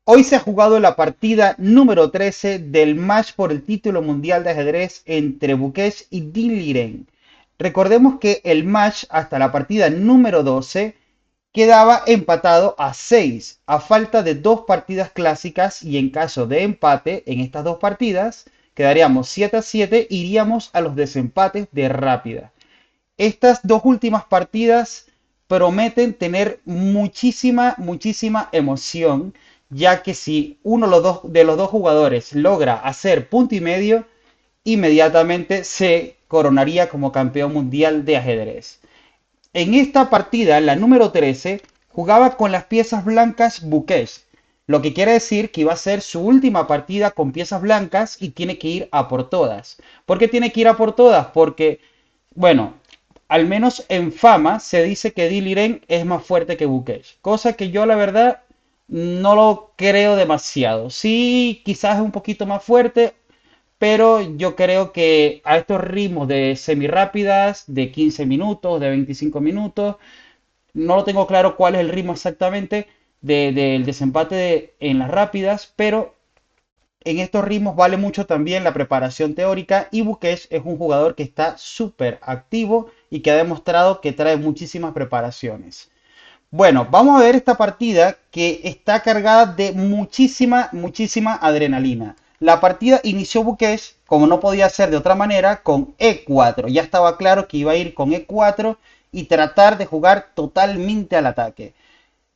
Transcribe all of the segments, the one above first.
Hoy se ha jugado la partida número 13 del match por el título mundial de ajedrez entre Bukesh y Ding Liren. Recordemos que el match hasta la partida número 12 quedaba empatado a 6, a falta de dos partidas clásicas, y en caso de empate en estas dos partidas quedaríamos 7 a 7, iríamos a los desempates de rápida. Estas dos últimas partidas prometen tener muchísima emoción, ya que si uno de los dos jugadores logra hacer punto y medio, inmediatamente se coronaría como campeón mundial de ajedrez. En esta partida, la número 13, jugaba con las piezas blancas Bukesh, lo que quiere decir que iba a ser su última partida con piezas blancas y tiene que ir a por todas. ¿Por qué tiene que ir a por todas? Porque, bueno, al menos en fama se dice que Diliren es más fuerte que Bukesh, cosa que yo la verdad no lo creo demasiado. Sí, quizás es un poquito más fuerte, pero yo creo que a estos ritmos de semirápidas, de 15 minutos, de 25 minutos, no lo tengo claro cuál es el ritmo exactamente del desempate en las rápidas, pero en estos ritmos vale mucho también la preparación teórica, y Bukesh es un jugador que está súper activo y que ha demostrado que trae muchísimas preparaciones. Bueno, vamos a ver esta partida que está cargada de muchísima adrenalina. La partida inició Bukesh, como no podía ser de otra manera, con E4. Ya estaba claro que iba a ir con E4 y tratar de jugar totalmente al ataque.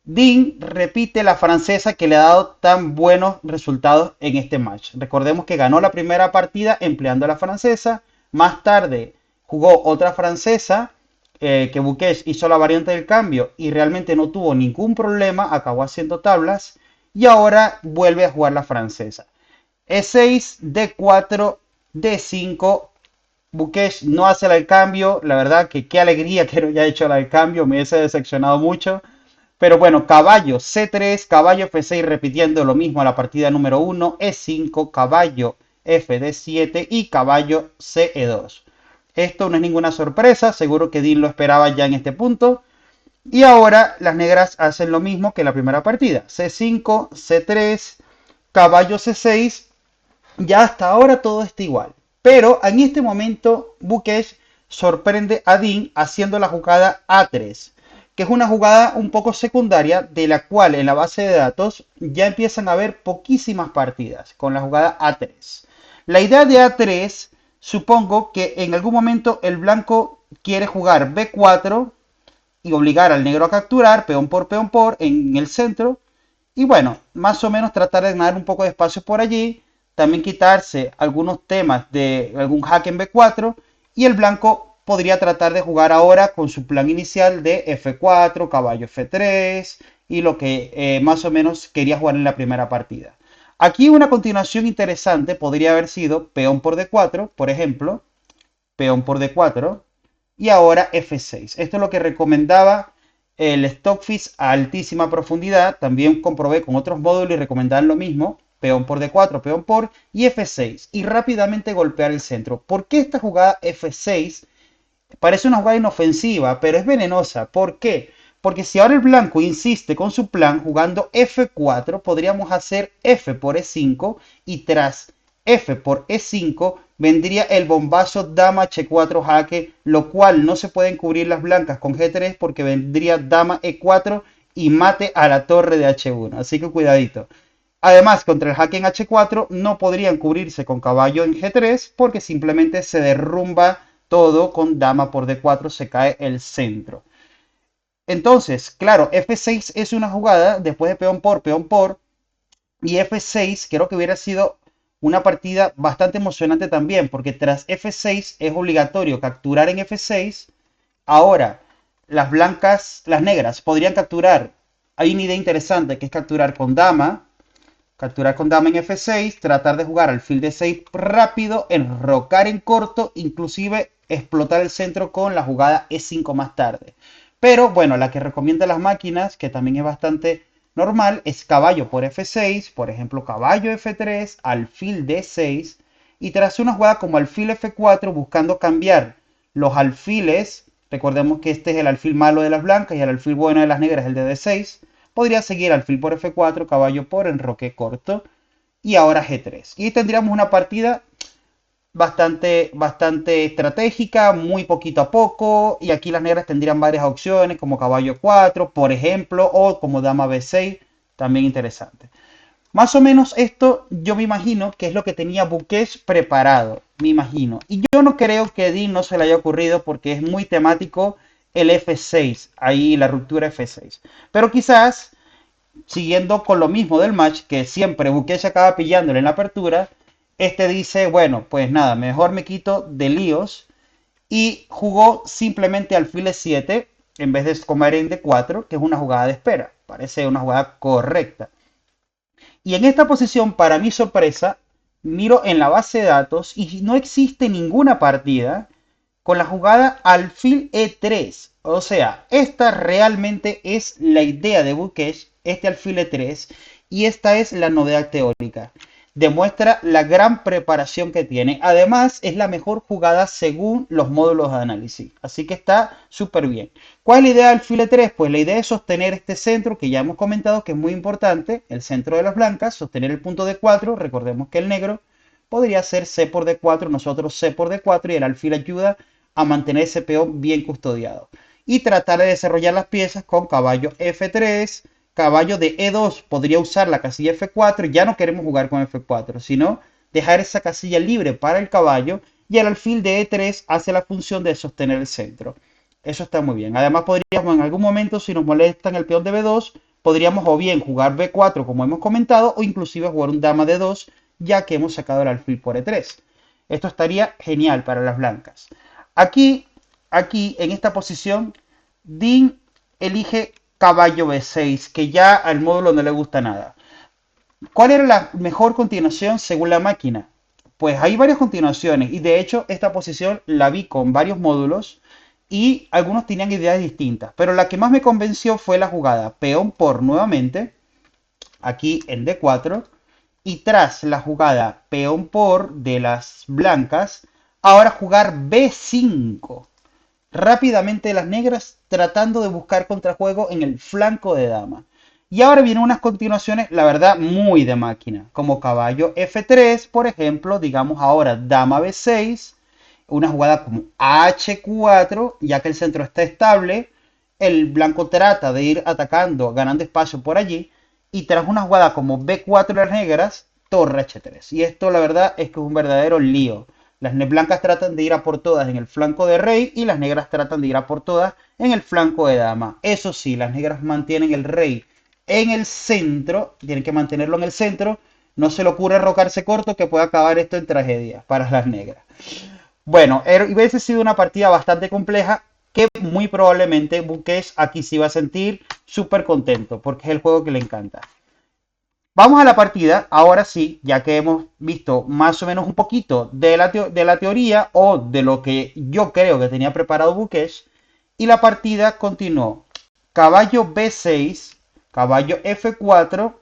Ding repite la francesa que le ha dado tan buenos resultados en este match. Recordemos que ganó la primera partida empleando la francesa. Más tarde jugó otra francesa, que Bukesh hizo la variante del cambio y realmente no tuvo ningún problema, acabó haciendo tablas. Y ahora vuelve a jugar la francesa. E6, D4, D5. Bukesh no hace el cambio. La verdad que qué alegría que no haya hecho el cambio. Me hubiese decepcionado mucho. Pero bueno, caballo C3, caballo F6 repitiendo lo mismo a la partida número 1, E5, caballo FD7 y caballo CE2. Esto no es ninguna sorpresa, seguro que Dean lo esperaba ya en este punto. Y ahora las negras hacen lo mismo que en la primera partida. C5, C3, caballo C6. Ya hasta ahora todo está igual. Pero en este momento Bukesh sorprende a Dean haciendo la jugada A3, que es una jugada un poco secundaria, de la cual en la base de datos ya empiezan a haber poquísimas partidas con la jugada A3. La idea de A3, supongo que en algún momento el blanco quiere jugar B4 y obligar al negro a capturar peón por en el centro, y bueno, más o menos tratar de ganar un poco de espacio por allí, también quitarse algunos temas de algún jaque en B4, y el blanco podría tratar de jugar ahora con su plan inicial de F4, caballo F3 y lo que más o menos quería jugar en la primera partida. Aquí una continuación interesante podría haber sido peón por D4, por ejemplo, peón por D4 y ahora F6. Esto es lo que recomendaba el Stockfish a altísima profundidad. También comprobé con otros módulos y recomendaban lo mismo. Peón por D4, peón por y F6. Y rápidamente golpear el centro. ¿Por qué esta jugada F6 parece una jugada inofensiva, pero es venenosa? ¿Por qué? Porque si ahora el blanco insiste con su plan jugando F4, podríamos hacer F por E5 y tras F por E5 vendría el bombazo dama H4 jaque, lo cual no se pueden cubrir las blancas con G3 porque vendría dama E4 y mate a la torre de H1. Así que cuidadito. Además, contra el jaque en H4 no podrían cubrirse con caballo en G3 porque simplemente se derrumba todo con dama por D4, se cae el centro. Entonces, claro, F6 es una jugada después de peón por, y F6 creo que hubiera sido una partida bastante emocionante también, porque tras F6 es obligatorio capturar en F6. Ahora, las blancas, las negras podrían capturar. Hay una idea interesante que es capturar con dama en F6, tratar de jugar alfil D6 rápido, enrocar en corto, inclusive explotar el centro con la jugada E5 más tarde. Pero bueno, la que recomienda las máquinas, que también es bastante normal, es caballo por F6, por ejemplo, caballo F3, alfil D6, y tras una jugada como alfil F4, buscando cambiar los alfiles, recordemos que este es el alfil malo de las blancas y el alfil bueno de las negras es el de D6, podría seguir alfil por F4, caballo por enroque corto y ahora G3. Y tendríamos una partida bastante estratégica, muy poquito a poco, y aquí las negras tendrían varias opciones como caballo 4, por ejemplo, o como dama B6, también interesante. Más o menos esto yo me imagino que es lo que tenía Buques preparado, me imagino. Y yo no creo que a Dean no se le haya ocurrido porque es muy temático el F6, ahí la ruptura F6. Pero quizás, siguiendo con lo mismo del match, que siempre Buques se acaba pillándole en la apertura, este dice, bueno, pues nada, mejor me quito de líos y jugó simplemente alfil E7 en vez de comer en D4, que es una jugada de espera. Parece una jugada correcta. Y en esta posición, para mi sorpresa, miro en la base de datos y no existe ninguna partida con la jugada alfil E3. O sea, esta realmente es la idea de Bukesh, este alfil E3, y esta es la novedad teórica. Demuestra la gran preparación que tiene. Además, es la mejor jugada según los módulos de análisis. Así que está súper bien. ¿Cuál es la idea del alfil E3? Pues la idea es sostener este centro que ya hemos comentado que es muy importante, el centro de las blancas, sostener el punto D4. Recordemos que el negro podría ser C por D4, nosotros C por D4 y el alfil ayuda a mantener ese peón bien custodiado. Y tratar de desarrollar las piezas con caballo F3, caballo de E2 podría usar la casilla F4, ya no queremos jugar con F4, sino dejar esa casilla libre para el caballo y el alfil de E3 hace la función de sostener el centro. Eso está muy bien. Además podríamos en algún momento, si nos molestan el peón de B2, podríamos o bien jugar B4 como hemos comentado o inclusive jugar un dama D2 ya que hemos sacado el alfil por E3. Esto estaría genial para las blancas. Aquí, en esta posición, Dean elige caballo B6, que ya al módulo no le gusta nada. ¿Cuál era la mejor continuación según la máquina? Pues hay varias continuaciones y de hecho esta posición la vi con varios módulos y algunos tenían ideas distintas, pero la que más me convenció fue la jugada peón por nuevamente, aquí en D4, y tras la jugada peón por de las blancas, ahora jugar B5. Rápidamente las negras tratando de buscar contrajuego en el flanco de dama. Y ahora vienen unas continuaciones, la verdad, muy de máquina, como caballo F3, por ejemplo, digamos ahora dama B6, una jugada como H4, ya que el centro está estable, el blanco trata de ir atacando, ganando espacio por allí, y tras una jugada como B4 de las negras, torre H3. Y esto la verdad es que es un verdadero lío. Las blancas tratan de ir a por todas en el flanco de rey y las negras tratan de ir a por todas en el flanco de dama. Eso sí, las negras mantienen el rey en el centro, tienen que mantenerlo en el centro. No se le ocurre rocarse corto que puede acabar esto en tragedia para las negras. Bueno, hubiese sido una partida bastante compleja que muy probablemente Bukesh aquí sí va a sentir súper contento porque es el juego que le encanta. Vamos a la partida, ahora sí, ya que hemos visto más o menos un poquito de la teoría o de lo que yo creo que tenía preparado Bukesh. Y la partida continuó. Caballo B6, caballo F4,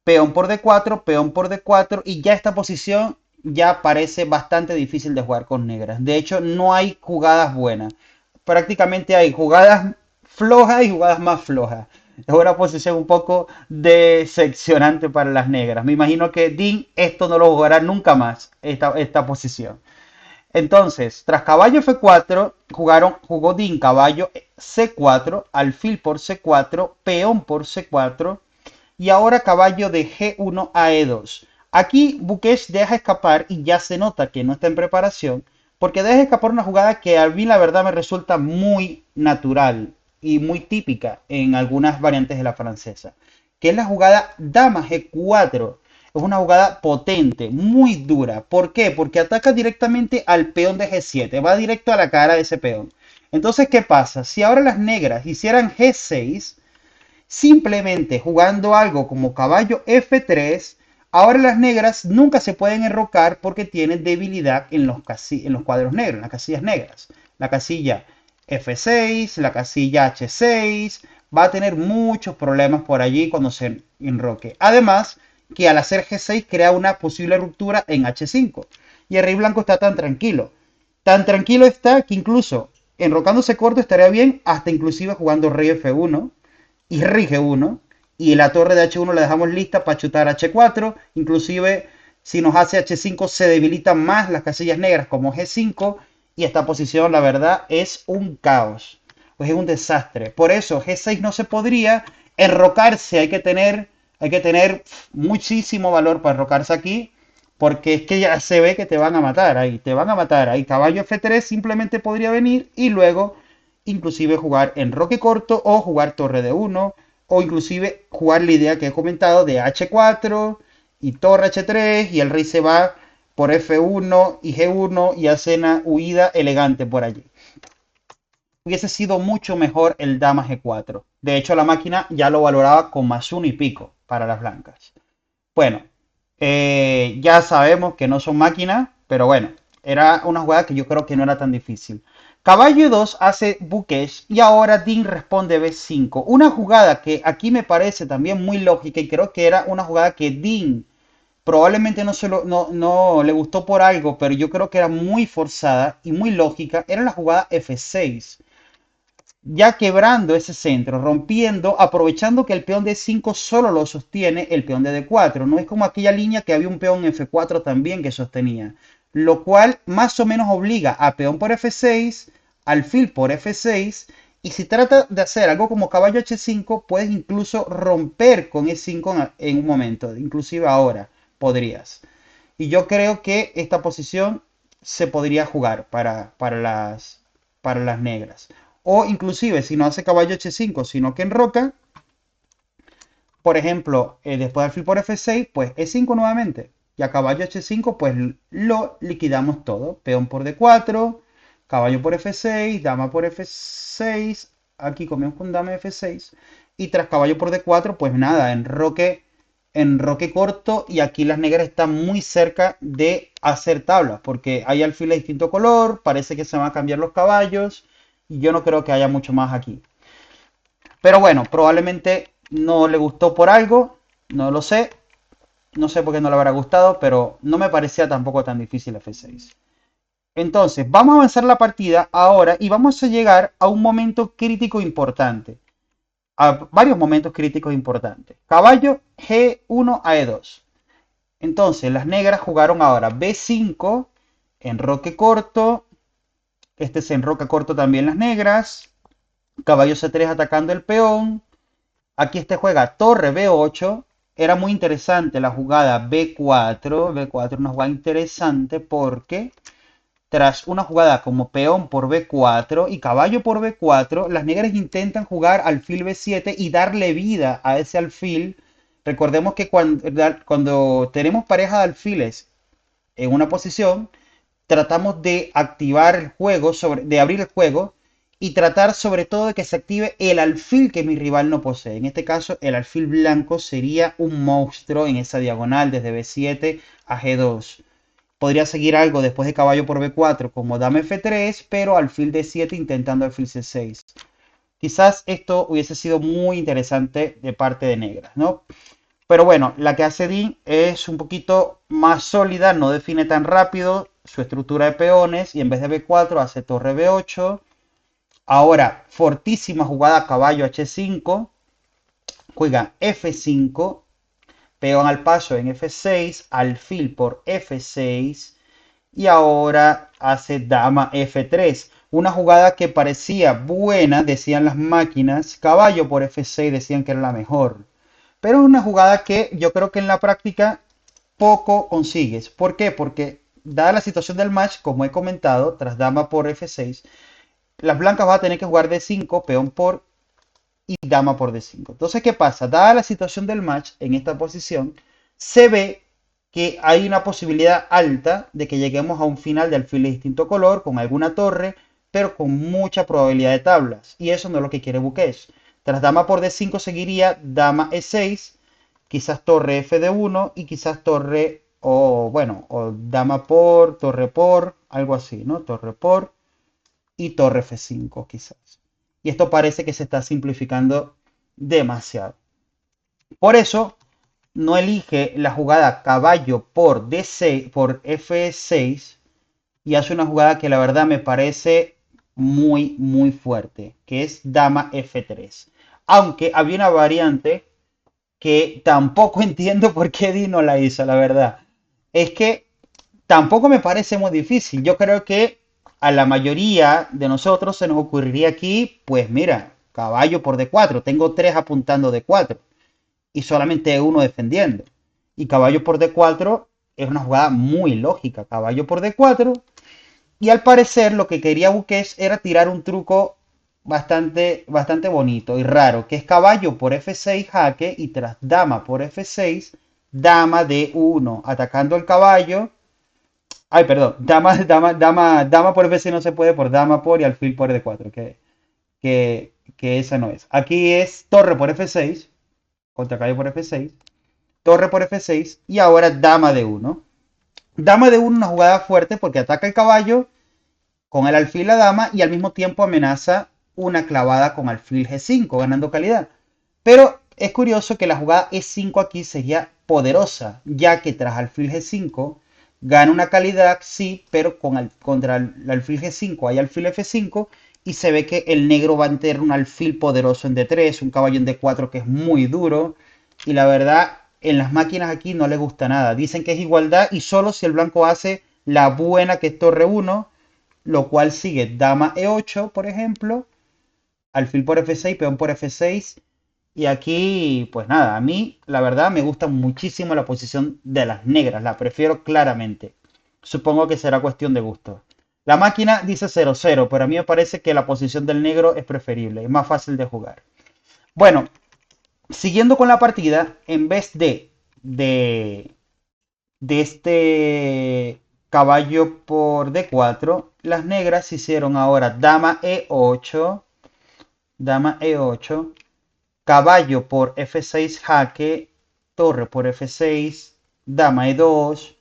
peón por D4, peón por D4 y ya esta posición ya parece bastante difícil de jugar con negras. De hecho, no hay jugadas buenas. Prácticamente hay jugadas flojas y jugadas más flojas. Es una posición un poco decepcionante para las negras. Me imagino que Dean esto no lo jugará nunca más, esta posición. Entonces, tras caballo F4, jugó Dean caballo C4, alfil por C4, peón por C4 y ahora caballo de G1 a E2. Aquí Bukesh deja escapar y ya se nota que no está en preparación porque deja escapar una jugada que a mí la verdad me resulta muy natural y muy típica en algunas variantes de la francesa, que es la jugada dama G4. Es una jugada potente, muy dura. ¿Por qué? Porque ataca directamente al peón de G7, va directo a la cara de ese peón. Entonces, ¿qué pasa? Si ahora las negras hicieran G6, simplemente jugando algo como caballo F3, ahora las negras nunca se pueden enrocar porque tienen debilidad en los cuadros negros, en las casillas negras. La casilla F6, la casilla H6, va a tener muchos problemas por allí cuando se enroque. Además, que al hacer G6 crea una posible ruptura en H5. Y el rey blanco está tan tranquilo. Tan tranquilo está que incluso enrocándose corto estaría bien, hasta inclusive jugando rey F1 y rige uno. Y la torre de H1 la dejamos lista para chutar H4. Inclusive si nos hace H5 se debilitan más las casillas negras como G5. Y esta posición la verdad es un caos. Pues es un desastre. Por eso G6 no se podría. Enrocarse hay que tener muchísimo valor para enrocarse aquí. Porque es que ya se ve que te van a matar ahí. Te van a matar ahí. Caballo F3 simplemente podría venir y luego inclusive jugar enroque corto o jugar torre de 1 o inclusive jugar la idea que he comentado de H4 y torre H3 y el rey se va por F1 y G1 y hace una huida elegante por allí. Hubiese sido mucho mejor el dama G4. De hecho, la máquina ya lo valoraba con +1 y pico para las blancas. Bueno, ya sabemos que no son máquinas, pero bueno, era una jugada que yo creo que no era tan difícil. Caballo 2 hace buques y ahora Dean responde B5. Una jugada que aquí me parece también muy lógica y creo que era una jugada que Dean probablemente no le gustó por algo, pero yo creo que era muy forzada y muy lógica. Era la jugada F6 ya quebrando ese centro, rompiendo, aprovechando que el peón de 5 solo lo sostiene el peón de D4. No es como aquella línea que había un peón F4 también que sostenía. Lo cual más o menos obliga a peón por F6, alfil por F6. Y si trata de hacer algo como caballo H5, puedes incluso romper con E5 en un momento. Inclusive ahora podrías. Y yo creo que esta posición se podría jugar para las negras. O inclusive si no hace caballo H5, sino que enroca, por ejemplo, después de alfil por F6, pues E5 nuevamente. Y a caballo H5, pues lo liquidamos todo. Peón por D4, caballo por F6, dama por F6. Aquí comemos con dama F6. Y tras caballo por D4, pues nada, enroque corto. Y aquí las negras están muy cerca de hacer tablas, porque hay alfil de distinto color, parece que se van a cambiar los caballos. Y yo no creo que haya mucho más aquí. Pero bueno, probablemente no le gustó por algo, no lo sé. No sé por qué no le habrá gustado, pero no me parecía tampoco tan difícil F6. Entonces, vamos a avanzar la partida ahora y vamos a llegar a un momento crítico importante. A varios momentos críticos importantes. Caballo G1 a E2. Entonces, las negras jugaron ahora B5, enroque corto. Este se enroca corto también las negras. Caballo C3 atacando el peón. Aquí este juega torre B8. Era muy interesante la jugada B4. B4 una jugada interesante porque tras una jugada como peón por B4 y caballo por B4, las negras intentan jugar alfil B7 y darle vida a ese alfil. Recordemos que cuando tenemos pareja de alfiles en una posición, tratamos de activar el juego, de abrir el juego y tratar sobre todo de que se active el alfil que mi rival no posee. En este caso, el alfil blanco sería un monstruo en esa diagonal desde B7 a G2. Podría seguir algo después de caballo por B4 como dama F3, pero alfil D7 intentando alfil C6. Quizás esto hubiese sido muy interesante de parte de negras, ¿no? Pero bueno, la que hace Dean es un poquito más sólida, no define tan rápido su estructura de peones y en vez de B4 hace torre B8. Ahora, fortísima jugada caballo H5, juega F5, peón al paso en F6, alfil por F6 y ahora hace dama F3. Una jugada que parecía buena, decían las máquinas, caballo por F6 decían que era la mejor. Pero es una jugada que yo creo que en la práctica poco consigues. ¿Por qué? Porque dada la situación del match, como he comentado, tras dama por F6, las blancas van a tener que jugar D5, peón por y dama por D5. Entonces, ¿qué pasa? Dada la situación del match en esta posición, se ve que hay una posibilidad alta de que lleguemos a un final de alfil de distinto color, con alguna torre, pero con mucha probabilidad de tablas. Y eso no es lo que quiere Buques. Tras dama por D5 seguiría dama E6, quizás torre F de 1 y quizás torre o bueno, o dama por, torre por, algo así, ¿no? Torre por y torre F5 quizás. Y esto parece que se está simplificando demasiado. Por eso no elige la jugada caballo por D6 por F6 y hace una jugada que la verdad me parece muy fuerte, que es dama F3. Aunque había una variante que tampoco entiendo por qué Dino la hizo, la verdad. Es que tampoco me parece muy difícil. Yo creo que a la mayoría de nosotros se nos ocurriría aquí, pues mira, caballo por D4. Tengo tres apuntando D4 y solamente uno defendiendo. Y caballo por D4 es una jugada muy lógica. Caballo por D4. Y al parecer lo que quería Buques era tirar un truco bastante bonito y raro, que es caballo por F6 jaque y tras dama por F6, dama D1, atacando el caballo. Ay, perdón, dama por F6 no se puede por dama por y alfil por D4, que esa no es. Aquí es torre por F6, contra caballo por F6, torre por F6 y ahora dama D1. Dama D1 una jugada fuerte porque ataca el caballo con el alfil a dama y al mismo tiempo amenaza una clavada con alfil G5, ganando calidad. Pero es curioso que la jugada E5 aquí sería poderosa, ya que tras alfil G5 gana una calidad, sí, pero contra el alfil G5 hay alfil F5 y se ve que el negro va a tener un alfil poderoso en D3, un caballo en D4 que es muy duro. Y la verdad, en las máquinas aquí no le gusta nada. Dicen que es igualdad y solo si el blanco hace la buena que es torre 1, lo cual sigue dama E8, por ejemplo, alfil por F6, peón por F6. Y aquí, pues nada, a mí la verdad me gusta muchísimo la posición de las negras, la prefiero claramente. Supongo que será cuestión de gusto. La máquina dice 0-0, pero a mí me parece que la posición del negro es preferible, es más fácil de jugar. Bueno, siguiendo con la partida, en vez de este caballo por D4, las negras hicieron ahora dama E8, caballo por F6 jaque, torre por F6, dama E2,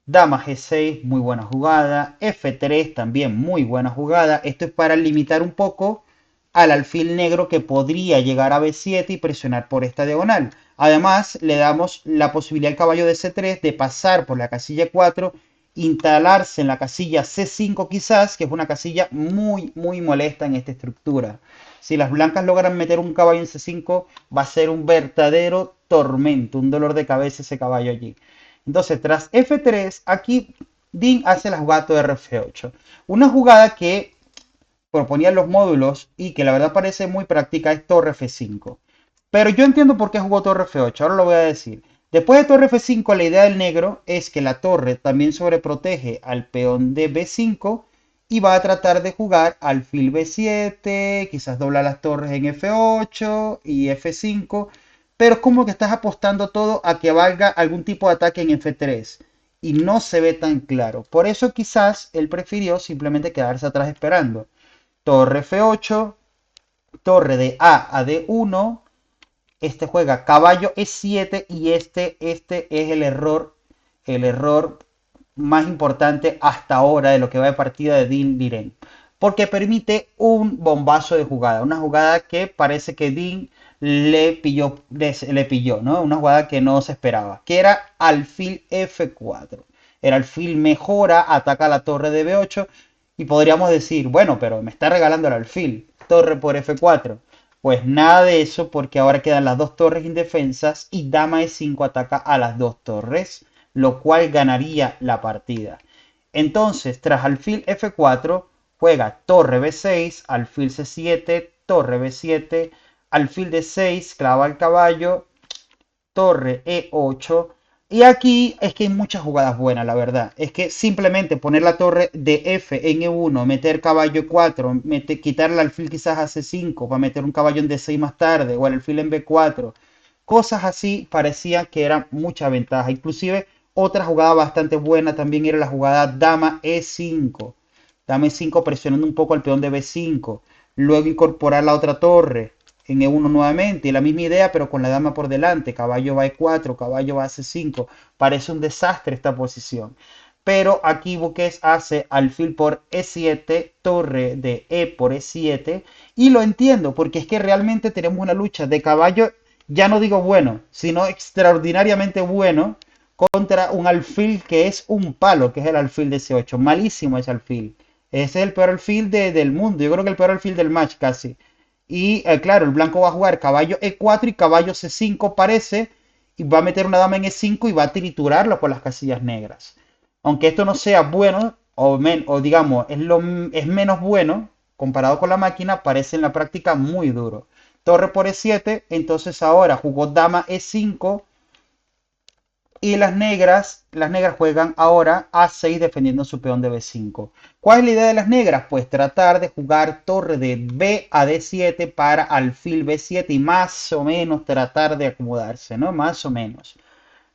dama G6, muy buena jugada, F3 también muy buena jugada. Esto es para limitar un poco al alfil negro que podría llegar a B7 y presionar por esta diagonal. Además, le damos la posibilidad al caballo de C3 de pasar por la casilla 4, instalarse en la casilla C5 quizás, que es una casilla muy molesta en esta estructura. Si las blancas logran meter un caballo en C5, va a ser un verdadero tormento, un dolor de cabeza ese caballo allí. Entonces, tras F3, aquí Dean hace la jugada torre F8. Una jugada que proponían los módulos y que la verdad parece muy práctica es torre F5. Pero yo entiendo por qué jugó torre F8, ahora lo voy a decir. Después de torre F5, la idea del negro es que la torre también sobreprotege al peón de B5 y va a tratar de jugar alfil B7, quizás doblar las torres en F8 y F5, pero es como que estás apostando todo a que valga algún tipo de ataque en F3 y no se ve tan claro. Por eso quizás él prefirió simplemente quedarse atrás esperando. Torre F8, torre de A D1, este juega caballo E7 y este es el error más importante hasta ahora de lo que va de partida de Dean Liren. Porque permite un bombazo de jugada, una jugada que parece que Dean le pilló, ¿no? Una jugada que no se esperaba, que era alfil F4. El alfil mejora, ataca la torre de B8 y podríamos decir, bueno, pero me está regalando el alfil, torre por F4. Pues nada de eso porque ahora quedan las dos torres indefensas y dama E5 ataca a las dos torres, lo cual ganaría la partida. Entonces, tras alfil F4, juega torre B6, alfil C7, torre B7, alfil D6, clava el caballo, torre E8. Y aquí es que hay muchas jugadas buenas, la verdad. Es que simplemente poner la torre de F en E1, meter caballo E4, quitar el alfil quizás a C5 para meter un caballo en D6 más tarde, o el alfil en B4. Cosas así parecía que era mucha ventaja. Inclusive otra jugada bastante buena también era la jugada dama E5. Dama E5 presionando un poco al peón de B5. Luego incorporar la otra torre en E1 nuevamente, la misma idea pero con la dama por delante, caballo va E4, caballo va a C5, parece un desastre esta posición. Pero aquí Buques hace alfil por E7, torre de E por E7, y lo entiendo, porque es que realmente tenemos una lucha de caballo, ya no digo bueno, sino extraordinariamente bueno, contra un alfil que es un palo, que es el alfil de C8, malísimo ese alfil. Ese es el peor alfil del mundo, yo creo que el peor alfil del match casi. Y claro, el blanco va a jugar caballo E4 y caballo C5 parece, y va a meter una dama en E5 y va a triturarlo por las casillas negras. Aunque esto no sea bueno, o digamos, es menos bueno comparado con la máquina, parece en la práctica muy duro. Torre por E7, entonces ahora jugó dama E5 y las negras juegan ahora A6 defendiendo su peón de B5. ¿Cuál es la idea de las negras? Pues tratar de jugar torre de B a D7 para alfil B7 y más o menos tratar de acomodarse, ¿no? Más o menos.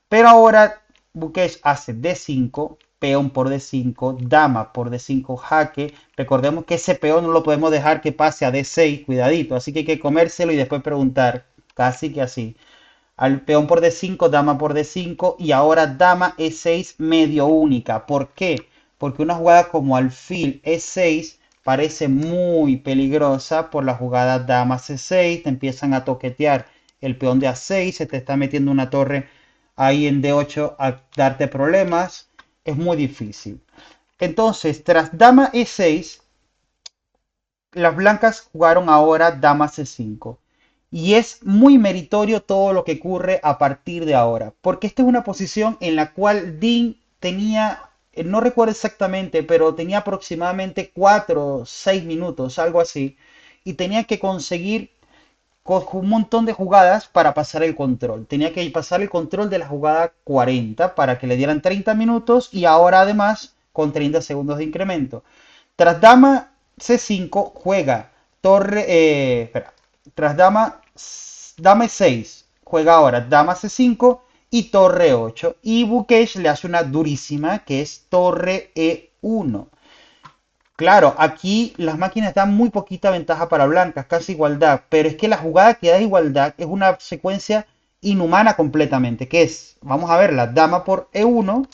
Pero ahora Bukesh hace D5, peón por D5, dama por D5, jaque. Recordemos que ese peón no lo podemos dejar que pase a D6, cuidadito. Así que hay que comérselo y después preguntar, casi que así. Al peón por D5, dama por D5 y ahora dama E6 medio única. ¿Por qué? Porque una jugada como alfil E6 parece muy peligrosa por la jugada dama C6. Te empiezan a toquetear el peón de A6, se te está metiendo una torre ahí en D8 a darte problemas. Es muy difícil. Entonces, tras dama E6, las blancas jugaron ahora dama C5. Y es muy meritorio todo lo que ocurre a partir de ahora, porque esta es una posición en la cual Dean tenía, no recuerdo exactamente, pero tenía aproximadamente 4 o 6 minutos, algo así, y tenía que conseguir un montón de jugadas para pasar el control. Tenía que pasar el control de la jugada 40 para que le dieran 30 minutos y ahora además con 30 segundos de incremento. Tras dama C5 juega torre, espera, tras dama E6 juega ahora dama C5 y torre 8 y Bukesh le hace una durísima que es torre E1. Claro, aquí las máquinas dan muy poquita ventaja para blancas, casi igualdad, pero es que la jugada que da igualdad es una secuencia inhumana completamente, que es, vamos a verla, dama por E1,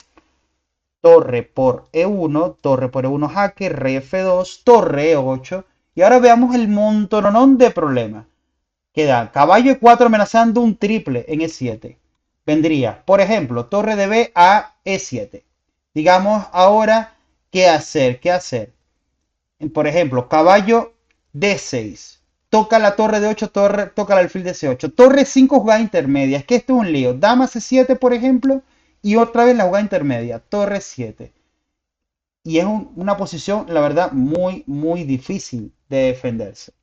torre por E1, torre por E1 jaque, rey F2, torre E8, y ahora veamos el montononón de problemas. Queda caballo E4 amenazando un triple en E7. Vendría, por ejemplo, torre de B a E7. Digamos ahora, ¿qué hacer? ¿Qué hacer? Por ejemplo, caballo D6. Toca la torre de 8, toca el alfil de C8. Torre 5, jugada intermedia. Es que esto es un lío. Dama C7, por ejemplo, y otra vez la jugada intermedia. Torre 7. Y es una posición, la verdad, muy, muy difícil de defenderse.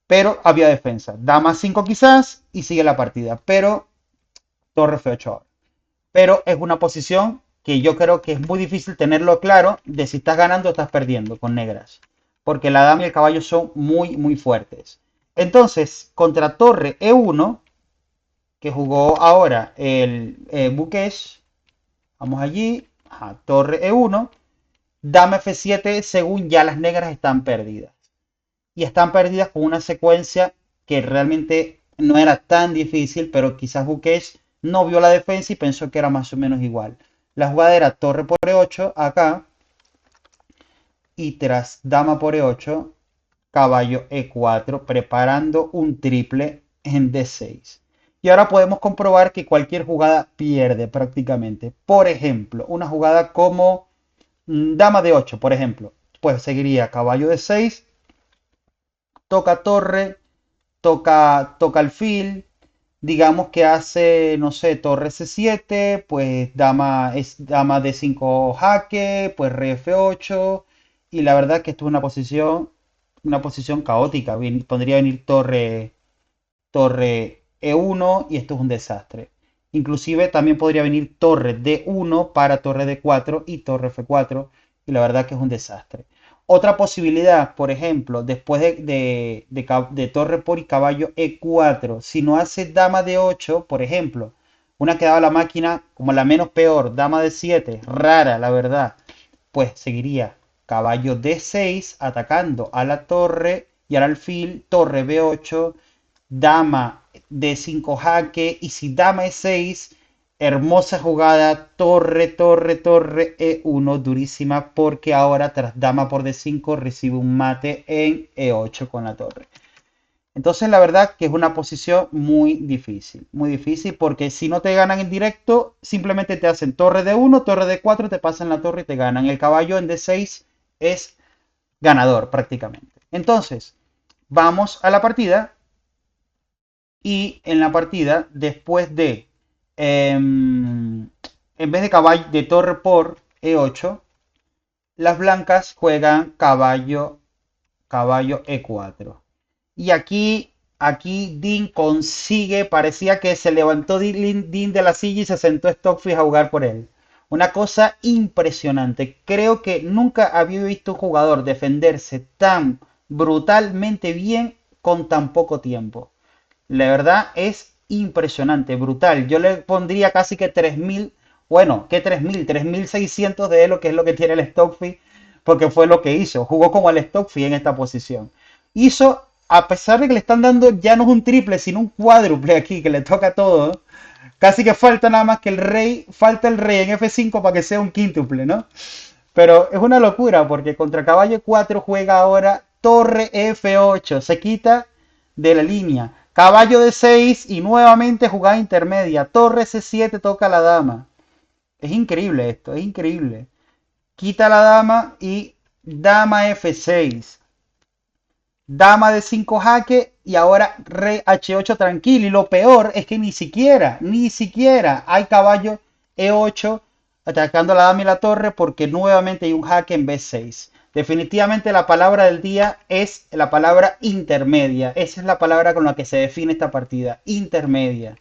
Pero había defensa. Dama 5 quizás y sigue la partida. Pero torre F8 ahora. Pero es una posición que yo creo que es muy difícil tenerlo claro de si estás ganando o estás perdiendo con negras. Porque la dama y el caballo son muy, muy fuertes. Entonces, contra torre E1, que jugó ahora el Bukesh, vamos allí, ajá, torre E1, dama F7 según ya las negras están perdidas. Y están perdidas con una secuencia que realmente no era tan difícil, pero quizás Bukesh no vio la defensa y pensó que era más o menos igual. La jugada era torre por E8 acá y tras dama por E8, caballo E4, preparando un triple en D6. Y ahora podemos comprobar que cualquier jugada pierde prácticamente. Por ejemplo, una jugada como dama de 8, por ejemplo, pues seguiría caballo de 6, toca torre, toca alfil, digamos que hace, no sé, torre C7, pues dama D5 jaque, pues rey F8, y la verdad que esto es una posición caótica. Podría venir torre E1 y esto es un desastre. Inclusive también podría venir torre D1 para torre D4 y torre F4 y la verdad que es un desastre. Otra posibilidad, por ejemplo, después de torre por y caballo E4, si no hace dama D8, por ejemplo, una que daba la máquina como la menos peor, dama D7, rara la verdad, pues seguiría caballo D6 atacando a la torre y al alfil, torre B8, dama D5 jaque y si dama E6, hermosa jugada, torre, torre, torre E1, durísima porque ahora tras dama por D5 recibe un mate en E8 con la torre. Entonces la verdad que es una posición muy difícil porque si no te ganan en directo, simplemente te hacen torre D1, torre D4, te pasan la torre y te ganan. El caballo en D6 es ganador prácticamente. Entonces, Vamos a la partida y en la partida, después de, en vez de caballo de torre por E8, las blancas juegan caballo E4. Y aquí Dean consigue, parecía que se levantó Dean de la silla y se sentó Stockfish a jugar por él. Una cosa impresionante. Creo que nunca había visto un jugador defenderse tan brutalmente bien con tan poco tiempo. La verdad es impresionante, brutal. Yo le pondría casi que 3000, bueno, que 3000, 3600 de lo que es lo que tiene el Stockfish, porque fue lo que hizo. Jugó como el Stockfish en esta posición. Hizo, a pesar de que le están dando ya no es un triple, sino un cuádruple aquí, que le toca todo. Casi que falta nada más que falta el rey en F5 para que sea un quíntuple, ¿no? Pero es una locura porque contra caballo 4 juega ahora torre F8, se quita de la línea. Caballo de 6 y nuevamente jugada intermedia. Torre C7 toca la dama. Es increíble esto, es increíble. Quita la dama y dama F6. Dama de 5 jaque y ahora rey H8 tranquilo. Y lo peor es que ni siquiera hay caballo E8 atacando la dama y la torre porque nuevamente hay un jaque en B6. Definitivamente la palabra del día es la palabra intermedia. Esa es la palabra con la que se define esta partida. Intermedia.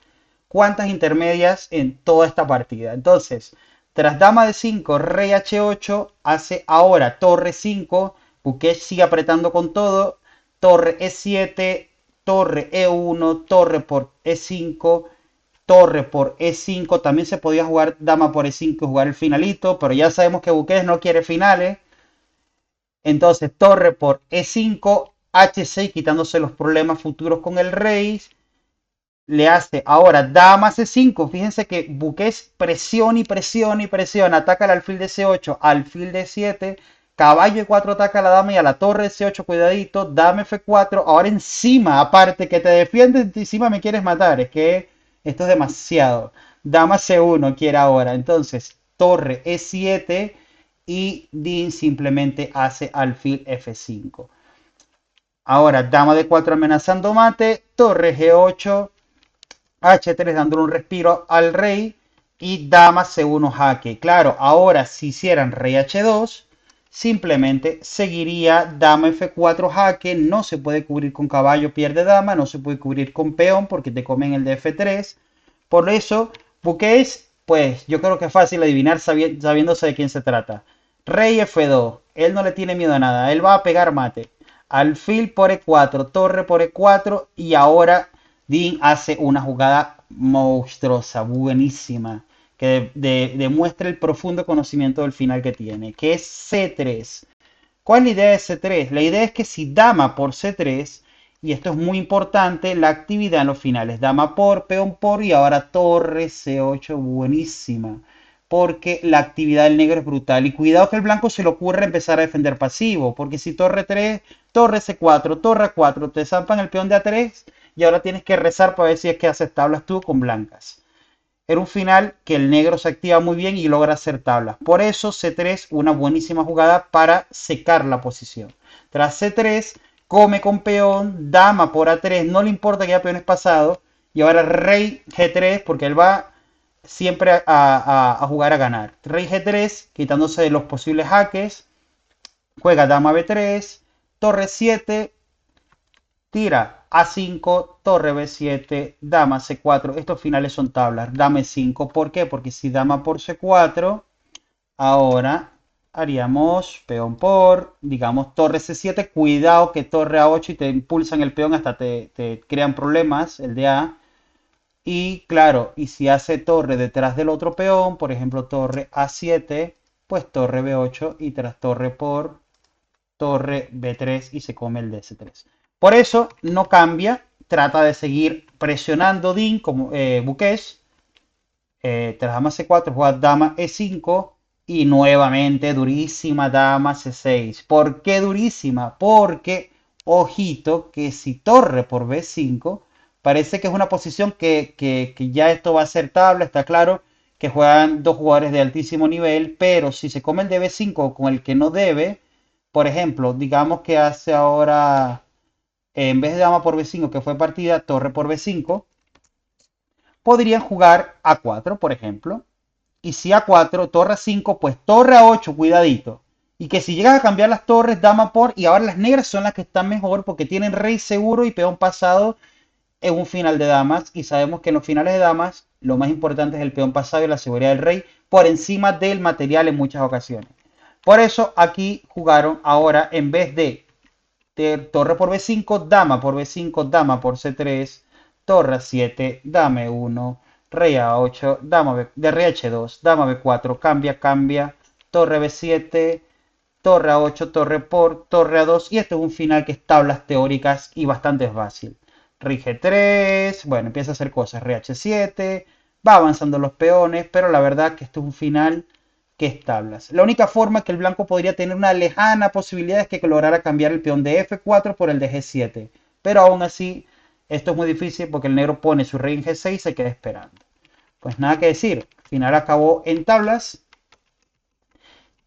¿Cuántas intermedias en toda esta partida? Entonces, tras dama de 5, rey H8, hace ahora torre 5. Buquet sigue apretando con todo. Torre E7, torre E1, torre por E5, torre por E5. También se podía jugar dama por E5 y jugar el finalito, pero ya sabemos que Buquet no quiere finales. Entonces, torre por E5, H6, quitándose los problemas futuros con el rey. Le hace ahora dama C5. Fíjense que Buquet presiona y presiona y presiona. Ataca al alfil de C8, alfil de 7. Caballo E4 ataca a la dama y a la torre de C8. Cuidadito. Dama F4. Ahora encima, aparte que te defiendes, encima me quieres matar. Es que esto es demasiado. Dama C1 quiere ahora. Entonces, torre E7 y Dean simplemente hace alfil F5. Ahora, dama de 4 amenazando mate. Torre G8. H3 dándole un respiro al rey y dama C1 jaque. Claro, ahora si hicieran rey H2, simplemente seguiría dama F4 jaque. No se puede cubrir con caballo, pierde dama. No se puede cubrir con peón porque te comen el de F3. Por eso, Buquets, pues yo creo que es fácil adivinar sabiéndose de quién se trata. Rey F2, él no le tiene miedo a nada, él va a pegar mate. Alfil por E4, torre por E4 y ahora Dean hace una jugada monstruosa, buenísima, que demuestra el profundo conocimiento del final que tiene, que es C3. ¿Cuál es la idea de C3? La idea es que si dama por C3, y esto es muy importante, la actividad en los finales, dama por, peón por y ahora torre C8, buenísima, porque la actividad del negro es brutal. Y cuidado que el blanco se le ocurre empezar a defender pasivo, porque si torre 3, torre C4, torre 4, te zampan el peón de A3 y ahora tienes que rezar para ver si es que haces tablas tú con blancas. Era un final que el negro se activa muy bien y logra hacer tablas. Por eso C3, una buenísima jugada para secar la posición. Tras C3, come con peón, dama por A3, no le importa que haya peones pasados. Y ahora rey G3, porque él va siempre a jugar a ganar. Rey G3, quitándose de los posibles jaques. Juega dama B3, torre 7, tira A5, torre B7, dama C4. Estos finales son tablas. Dama E5. ¿Por qué? Porque si dama por C4, ahora haríamos peón por, digamos, torre C7. Cuidado que torre A8 y te impulsan el peón hasta te crean problemas, el de A. Y claro, y si hace torre detrás del otro peón, por ejemplo, torre A7, pues torre B8 y tras torre por torre B3 y se come el DS3. Por eso no cambia, trata de seguir presionando Dean como Buques. Tras dama C4 juega dama E5 y nuevamente durísima dama C6. ¿Por qué durísima? Porque, ojito, que si torre por B5, parece que es una posición que ya esto va a ser tabla, está claro que juegan dos jugadores de altísimo nivel, pero si se come el de B5 con el que no debe, por ejemplo, digamos que hace ahora en vez de dama por B5, que fue partida, torre por B5, podrían jugar A4, por ejemplo. Y si A4, torre A5, pues torre A8, cuidadito. Y que si llegas a cambiar las torres, dama por... Y ahora las negras son las que están mejor porque tienen rey seguro y peón pasado en un final de damas. Y sabemos que en los finales de damas lo más importante es el peón pasado y la seguridad del rey por encima del material en muchas ocasiones. Por eso aquí jugaron ahora en vez de torre por B5, dama por B5, dama por C3, torre A7, dama E1, rey A8, de rey H2, dama B4, cambia, cambia, torre B7, torre A8, torre A2, y este es un final que es tablas teóricas y bastante fácil. Rey G3, bueno, empieza a hacer cosas, rey H7, va avanzando los peones, pero la verdad que este es un final que es tablas. La única forma que el blanco podría tener una lejana posibilidad es que lograra cambiar el peón de F4 por el de G7. Pero aún así, esto es muy difícil porque el negro pone su rey en G6 y se queda esperando. Pues nada que decir, al final acabó en tablas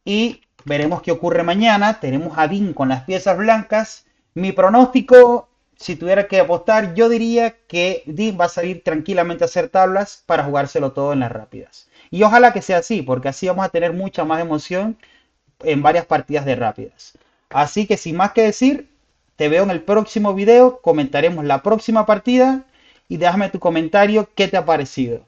y veremos qué ocurre mañana. Tenemos a Dean con las piezas blancas. Mi pronóstico, si tuviera que apostar, yo diría que Dean va a salir tranquilamente a hacer tablas para jugárselo todo en las rápidas. Y ojalá que sea así, porque así vamos a tener mucha más emoción en varias partidas de rápidas. Así que sin más que decir, te veo en el próximo video, comentaremos la próxima partida y déjame tu comentario qué te ha parecido.